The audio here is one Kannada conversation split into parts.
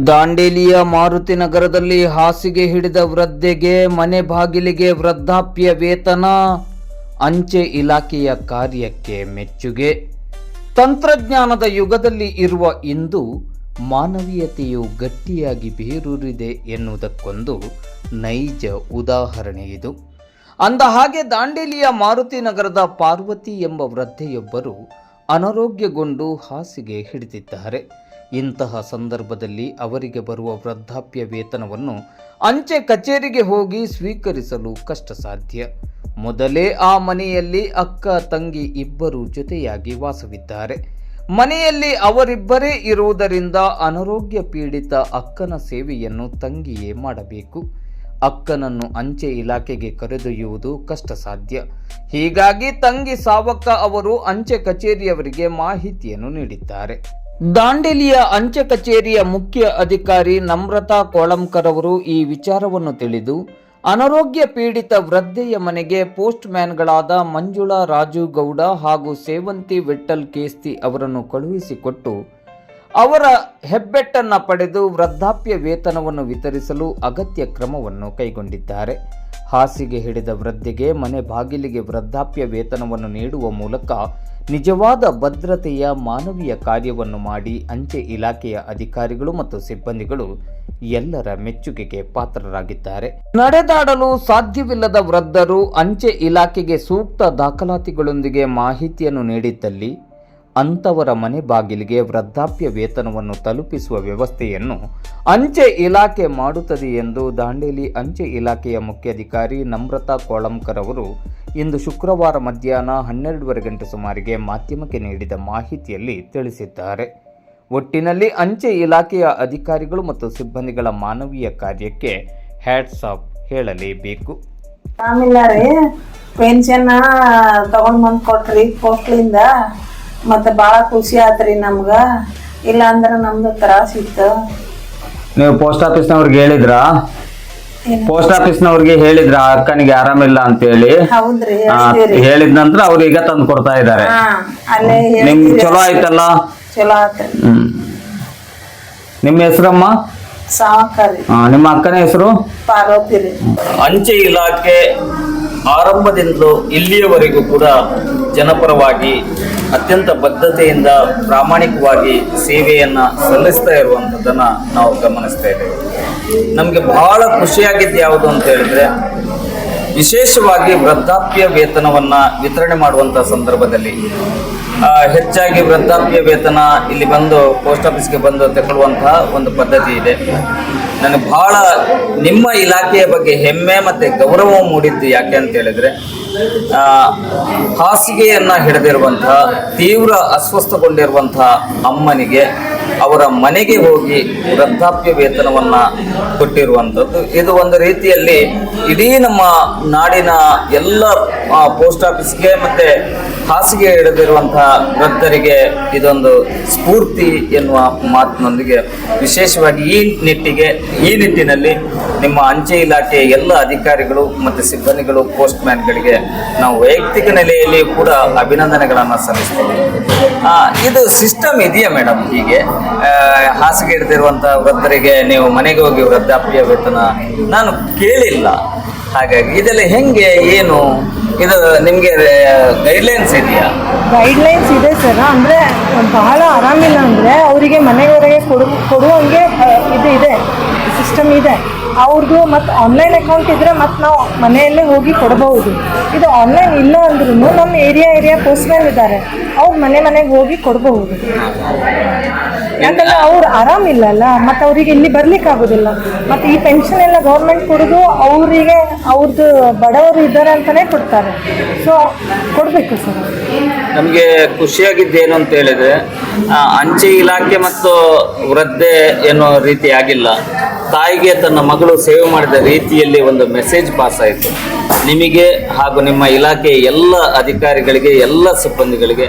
ದಾಂಡೇಲಿಯ ಮಾರುತಿ ನಗರದಲ್ಲಿ ಹಾಸಿಗೆ ಹಿಡಿದ ವೃದ್ಧೆಗೆ ಮನೆ ಬಾಗಿಲಿಗೆ ವೃದ್ಧಾಪ್ಯ ವೇತನ. ಅಂಚೆ ಇಲಾಖೆಯ ಕಾರ್ಯಕ್ಕೆ ಮೆಚ್ಚುಗೆ. ತಂತ್ರಜ್ಞಾನದ ಯುಗದಲ್ಲಿ ಇರುವ ಇಂದು ಮಾನವೀಯತೆಯು ಗಟ್ಟಿಯಾಗಿ ಬೇರೂರಿದೆ ಎನ್ನುವುದಕ್ಕೊಂದು ನೈಜ ಉದಾಹರಣೆ ಇದು. ಅಂದ ಹಾಗೆ ದಾಂಡೇಲಿಯ ಮಾರುತಿ ನಗರದ ಪಾರ್ವತಿ ಎಂಬ ವೃದ್ಧೆಯೊಬ್ಬರು ಅನಾರೋಗ್ಯಗೊಂಡು ಹಾಸಿಗೆ ಹಿಡಿದಿದ್ದಾರೆ. ಇಂತಹ ಸಂದರ್ಭದಲ್ಲಿ ಅವರಿಗೆ ಬರುವ ವೃದ್ಧಾಪ್ಯ ವೇತನವನ್ನು ಅಂಚೆ ಕಚೇರಿಗೆ ಹೋಗಿ ಸ್ವೀಕರಿಸಲು ಕಷ್ಟ ಸಾಧ್ಯ. ಮೊದಲೇ ಆ ಮನೆಯಲ್ಲಿ ಅಕ್ಕ ತಂಗಿ ಇಬ್ಬರು ಜೊತೆಯಾಗಿ ವಾಸವಿದ್ದಾರೆ. ಮನೆಯಲ್ಲಿ ಅವರಿಬ್ಬರೇ ಇರುವುದರಿಂದ ಅನಾರೋಗ್ಯ ಪೀಡಿತ ಅಕ್ಕನ ಸೇವೆಯನ್ನು ತಂಗಿಯೇ ಮಾಡಬೇಕು. ಅಕ್ಕನನ್ನು ಅಂಚೆ ಇಲಾಖೆಗೆ ಕರೆದೊಯ್ಯುವುದು ಕಷ್ಟ ಸಾಧ್ಯ. ಹೀಗಾಗಿ ತಂಗಿ ಸಾವಕ್ಕ ಅವರು ಅಂಚೆ ಕಚೇರಿಯವರಿಗೆ ಮಾಹಿತಿಯನ್ನು ನೀಡಿದ್ದಾರೆ. ದಾಂಡೇಲಿಯ ಅಂಚೆ ಕಚೇರಿಯ ಮುಖ್ಯ ಅಧಿಕಾರಿ ನಮ್ರತಾ ಕೋಳಂಕರ್ ಅವರು ಈ ವಿಚಾರವನ್ನು ತಿಳಿದು ಅನಾರೋಗ್ಯ ಪೀಡಿತ ವೃದ್ಧೆಯ ಮನೆಗೆ ಪೋಸ್ಟ್ ಮ್ಯಾನ್ಗಳಾದ ಮಂಜುಳಾ ರಾಜು ಗೌಡ ಹಾಗೂ ಸೇವಂತಿ ವಿಠ್ಠಲ್ ಕೇಸ್ತಿ ಅವರನ್ನು ಕಳುಹಿಸಿಕೊಟ್ಟು ಅವರ ಹೆಬ್ಬೆಟ್ಟನ್ನು ಪಡೆದು ವೃದ್ಧಾಪ್ಯ ವೇತನವನ್ನು ವಿತರಿಸಲು ಅಗತ್ಯ ಕ್ರಮವನ್ನು ಕೈಗೊಂಡಿದ್ದಾರೆ. ಹಾಸಿಗೆ ಹಿಡಿದ ವೃದ್ಧೆಗೆ ಮನೆ ಬಾಗಿಲಿಗೆ ವೃದ್ಧಾಪ್ಯ ವೇತನವನ್ನು ನೀಡುವ ಮೂಲಕ ನಿಜವಾದ ಭದ್ರತೆಯ ಮಾನವೀಯ ಕಾರ್ಯವನ್ನು ಮಾಡಿ ಅಂಚೆ ಇಲಾಖೆಯ ಅಧಿಕಾರಿಗಳು ಮತ್ತು ಸಿಬ್ಬಂದಿಗಳು ಎಲ್ಲರ ಮೆಚ್ಚುಗೆಗೆ ಪಾತ್ರರಾಗಿದ್ದಾರೆ. ನಡೆದಾಡಲು ಸಾಧ್ಯವಿಲ್ಲದ ವೃದ್ಧರು ಅಂಚೆ ಇಲಾಖೆಗೆ ಸೂಕ್ತ ದಾಖಲಾತಿಗಳೊಂದಿಗೆ ಮಾಹಿತಿಯನ್ನು ನೀಡಿದ್ದಲ್ಲಿ ಅಂತವರ ಮನೆ ಬಾಗಿಲಿಗೆ ವೃದ್ಧಾಪ್ಯ ವೇತನವನ್ನು ತಲುಪಿಸುವ ವ್ಯವಸ್ಥೆಯನ್ನು ಅಂಚೆ ಇಲಾಖೆ ಮಾಡುತ್ತದೆ ಎಂದು ದಾಂಡೇಲಿ ಅಂಚೆ ಇಲಾಖೆಯ ಮುಖ್ಯಾಧಿಕಾರಿ ನಮ್ರತಾ ಕೋಳಂಕರ್ ಅವರು ಇಂದು ಶುಕ್ರವಾರ ಮಧ್ಯಾಹ್ನ 12:30 ಗಂಟೆ ಸುಮಾರಿಗೆ ಮಾಧ್ಯಮಕ್ಕೆ ನೀಡಿದ ಮಾಹಿತಿಯಲ್ಲಿ ತಿಳಿಸಿದ್ದಾರೆ. ಒಟ್ಟಿನಲ್ಲಿ ಅಂಚೆ ಇಲಾಖೆಯ ಅಧಿಕಾರಿಗಳು ಮತ್ತು ಸಿಬ್ಬಂದಿಗಳ ಮಾನವೀಯ ಕಾರ್ಯಕ್ಕೆ ಹ್ಯಾಟ್ಸ್ ಆಫ್ ಹೇಳಲೇಬೇಕು. ಆಮೇಲೆ ರೀ ಪೆನ್ಷನ್ ತಗೊಂಡ್ ಬಂದು ಕೊಟ್ರಿ ಪೋಸ್ಟ್ಲಿಂದ, ಮತ್ತೆ ಭಾಳ ಖುಷಿ ಆತ್ರಿ ನಮ್ಗ. ಇಲ್ಲ ಅಂದ್ರೆ ನಮ್ದು ತ್ರಾಸ ಇತ್ತು. ನೀವು ಪೋಸ್ಟ್ ಆಫೀಸ್ನವ್ರಿಗೆ ಹೇಳಿದ್ರಾ? ಪೋಸ್ಟ್ ಆಫೀಸ್ನವ್ರಿಗೆ ಹೇಳಿದ್ರ ಅಕ್ಕನಿಗೆ ಆರಾಮಿಲ್ಲ ಅಂತ ಹೇಳಿ? ಹೌದ್ರಿ, ಹೇಳಿದ ನಂತರ ಅವ್ರು ಈಗ ತಂದು ಕೊಡ್ತಾ ಇದ್ದಾರೆ. ಅಲ್ಲೇ ನಿಮ್ಗೆ ಚಲೋ ಆಯ್ತಲ್ಲ? ಚಲೋ ಆತ್ರಿ. ನಿಮ್ಮ ಹೆಸರಮ್ಮ? ಸಾವಕಾರಿ. ನಿಮ್ಮ ಅಕ್ಕನ ಹೆಸರು? ಪಾರ್ವತಿ ರೀ. ಅಂಚೆ ಇಲಾಖೆ ಆರಂಭದಿಂದಲೂ ಇಲ್ಲಿಯವರೆಗೂ ಕೂಡ ಜನಪರವಾಗಿ ಅತ್ಯಂತ ಬದ್ಧತೆಯಿಂದ ಪ್ರಾಮಾಣಿಕವಾಗಿ ಸೇವೆಯನ್ನು ಸಲ್ಲಿಸ್ತಾ ಇರುವಂಥದ್ದನ್ನು ನಾವು ಗಮನಿಸ್ತಾ ಇದ್ದೇವೆ. ನಮಗೆ ಬಹಳ ಖುಷಿಯಾಗಿದ್ದು ಯಾವುದು ಅಂತ ಹೇಳಿದ್ರೆ, ವಿಶೇಷವಾಗಿ ವೃದ್ಧಾಪ್ಯ ವೇತನವನ್ನು ವಿತರಣೆ ಮಾಡುವಂಥ ಸಂದರ್ಭದಲ್ಲಿ ಹೆಚ್ಚಾಗಿ ವೃದ್ಧಾಪ್ಯ ವೇತನ ಇಲ್ಲಿ ಬಂದು ಪೋಸ್ಟ್ ಆಫೀಸ್ಗೆ ಬಂದು ತಗೊಳ್ಳುವಂತಹ ಒಂದು ಪದ್ಧತಿ ಇದೆ. ನನಗೆ ಬಹಳ ನಿಮ್ಮ ಇಲಾಖೆಯ ಬಗ್ಗೆ ಹೆಮ್ಮೆ ಮತ್ತು ಗೌರವ ಮೂಡಿದ್ದು ಯಾಕೆ ಅಂತ ಹೇಳಿದ್ರೆ, ಹಾಸಿಗೆಯನ್ನು ಹಿಡಿದಿರುವಂತಹ ತೀವ್ರ ಅಸ್ವಸ್ಥಗೊಂಡಿರುವಂತಹ ಅಮ್ಮನಿಗೆ ಅವರ ಮನೆಗೆ ಹೋಗಿ ವೃದ್ಧಾಪ್ಯ ವೇತನವನ್ನು ಕೊಟ್ಟಿರುವಂಥದ್ದು ಇದು ಒಂದು ರೀತಿಯಲ್ಲಿ ಇಡೀ ನಮ್ಮ ನಾಡಿನ ಎಲ್ಲ ಪೋಸ್ಟ್ ಆಫೀಸ್ಗೆ ಮತ್ತು ಹಾಸಿಗೆ ಹಿಡಿದಿರುವಂತಹ ವೃದ್ಧರಿಗೆ ಇದೊಂದು ಸ್ಫೂರ್ತಿ ಎನ್ನುವ ಮಾತಿನೊಂದಿಗೆ ವಿಶೇಷವಾಗಿ ಈ ನಿಟ್ಟಿನಲ್ಲಿ ನಿಮ್ಮ ಅಂಚೆ ಇಲಾಖೆಯ ಎಲ್ಲ ಅಧಿಕಾರಿಗಳು ಮತ್ತು ಸಿಬ್ಬಂದಿಗಳು ಪೋಸ್ಟ್ ಮ್ಯಾನ್ಗಳಿಗೆ ನಾವು ವೈಯಕ್ತಿಕ ನೆಲೆಯಲ್ಲಿ ಕೂಡ ಅಭಿನಂದನೆಗಳನ್ನು ಸಲ್ಲಿಸ್ತೀವಿ. ಇದು ಸಿಸ್ಟಮ್ ಇದೆಯಾ ಮೇಡಮ್? ಹೀಗೆ ಹಾಸಿಗೆ ಹಿಡಿದಿರುವಂಥ ವೃದ್ಧರಿಗೆ ನೀವು ಮನೆಗೆ ಹೋಗಿ ವೃದ್ಧಾಪ್ಯ ವೇತನ ನಾನು ಕೇಳಿಲ್ಲ. ಹಾಗಾಗಿ ಇದೆಲ್ಲ ಹೆಂಗೆ, ಏನು ಇದು ನಿಮಗೆ ಗೈಡ್ಲೈನ್ಸ್ ಇದೆಯಾ? ಗೈಡ್ಲೈನ್ಸ್ ಇದೆ ಸರ್. ಅಂದರೆ ಬಹಳ ಆರಾಮಿಲ್ಲ ಅಂದರೆ ಅವರಿಗೆ ಮನೆಯವರೆಗೆ ಕೊಡುವಂಗೆ ಇದು ಇದೆ, ಸಿಸ್ಟಮ್ ಇದೆ ಅವ್ರದ್ದು. ಮತ್ತು ಆನ್ಲೈನ್ ಅಕೌಂಟ್ ಇದ್ದರೆ ಮತ್ತು ನಾವು ಮನೆಯಲ್ಲೇ ಹೋಗಿ ಕೊಡಬಹುದು. ಇದು ಆನ್ಲೈನ್ ಇಲ್ಲ ಅಂದ್ರೂ ನಮ್ಮ ಏರಿಯಾ ಪೋಸ್ಟ್ಮ್ಯಾನ್ ಇದ್ದಾರೆ, ಅವ್ರು ಮನೆಗೆ ಹೋಗಿ ಕೊಡಬಹುದು. ಯಾಕಂದರೆ ಅವ್ರು ಆರಾಮಿಲ್ಲಲ್ಲ, ಮತ್ತು ಅವರಿಗೆ ಇಲ್ಲಿ ಬರ್ಲಿಕ್ಕೆ ಆಗೋದಿಲ್ಲ. ಮತ್ತು ಈ ಪೆನ್ಷನ್ ಎಲ್ಲ ಗೌರ್ಮೆಂಟ್ ಕೊಡೋದು ಅವರಿಗೆ ಅವ್ರದ್ದು ಬಡವರು ಇದ್ದಾರೆ ಅಂತಲೇ ಕೊಡ್ತಾರೆ. ಸೊ ಕೊಡಬೇಕು ಸರ್. ನಮಗೆ ಖುಷಿಯಾಗಿದ್ದೇನು ಅಂತ ಹೇಳಿದ್ರೆ, ಅಂಚೆ ಇಲಾಖೆ ಮತ್ತು ವೃದ್ಧೆ ಎನ್ನುವ ರೀತಿ ಆಗಿಲ್ಲ, ತಾಯಿಗೆ ತನ್ನ ಮಗಳು ಸೇವೆ ಮಾಡಿದ ರೀತಿಯಲ್ಲಿ ಒಂದು ಮೆಸೇಜ್ ಪಾಸ್ ಆಯಿತು. ನಿಮಗೆ ಹಾಗೂ ನಿಮ್ಮ ಇಲಾಖೆಯ ಎಲ್ಲ ಅಧಿಕಾರಿಗಳಿಗೆ, ಎಲ್ಲ ಸಿಬ್ಬಂದಿಗಳಿಗೆ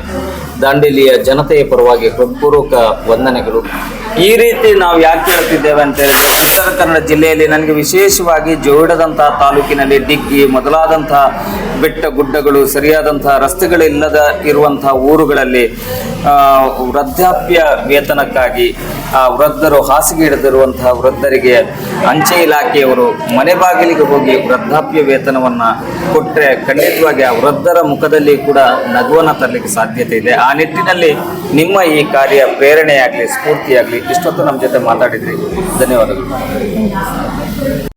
ದಾಂಡೇಲಿಯ ಜನತೆಯ ಪರವಾಗಿ ಹೃತ್ಪೂರ್ವಕ ವಂದನೆಗಳು. ಈ ರೀತಿ ನಾವು ಯಾಕೆ ಹೇಳ್ತಿದ್ದೇವೆ ಅಂತ ಹೇಳಿದ್ರೆ, ಉತ್ತರ ಕನ್ನಡ ಜಿಲ್ಲೆಯಲ್ಲಿ ನನಗೆ ವಿಶೇಷವಾಗಿ ಜೋಯಿಡದಂತಹ ತಾಲೂಕಿನಲ್ಲಿ ಡಿಗ್ಗಿ ಮೊದಲಾದಂತಹ ಬೆಟ್ಟ ಗುಡ್ಡಗಳು, ಸರಿಯಾದಂತಹ ರಸ್ತೆಗಳಿಲ್ಲದ ಇರುವಂತಹ ಊರುಗಳಲ್ಲಿ ವೃದ್ಧಾಪ್ಯ ವೇತನಕ್ಕಾಗಿ ಆ ವೃದ್ಧರು ಹಾಸಿಗೆ ಹಿಡಿದಿರುವಂತಹ ವೃದ್ಧರಿಗೆ ಅಂಚೆ ಇಲಾಖೆಯವರು ಮನೆ ಬಾಗಿಲಿಗೆ ಹೋಗಿ ವೃದ್ಧಾಪ್ಯ ವೇತನವನ್ನು ಕೊಟ್ಟರೆ ಖಂಡಿತವಾಗಿ ಆ ವೃದ್ಧರ ಮುಖದಲ್ಲಿ ಕೂಡ ನಗುವನ್ನು ತರಲಿಕ್ಕೆ ಸಾಧ್ಯತೆ ಇದೆ. ಆ ನಿಟ್ಟಿನಲ್ಲಿ ನಿಮ್ಮ ಈ ಕಾರ್ಯ ಪ್ರೇರಣೆಯಾಗಲಿ, ಸ್ಫೂರ್ತಿಯಾಗಲಿ. ಇಷ್ಟೊತ್ತು ನಮ್ಮ ಜೊತೆ ಮಾತಾಡಿದ್ರಿ, ಧನ್ಯವಾದಗಳು.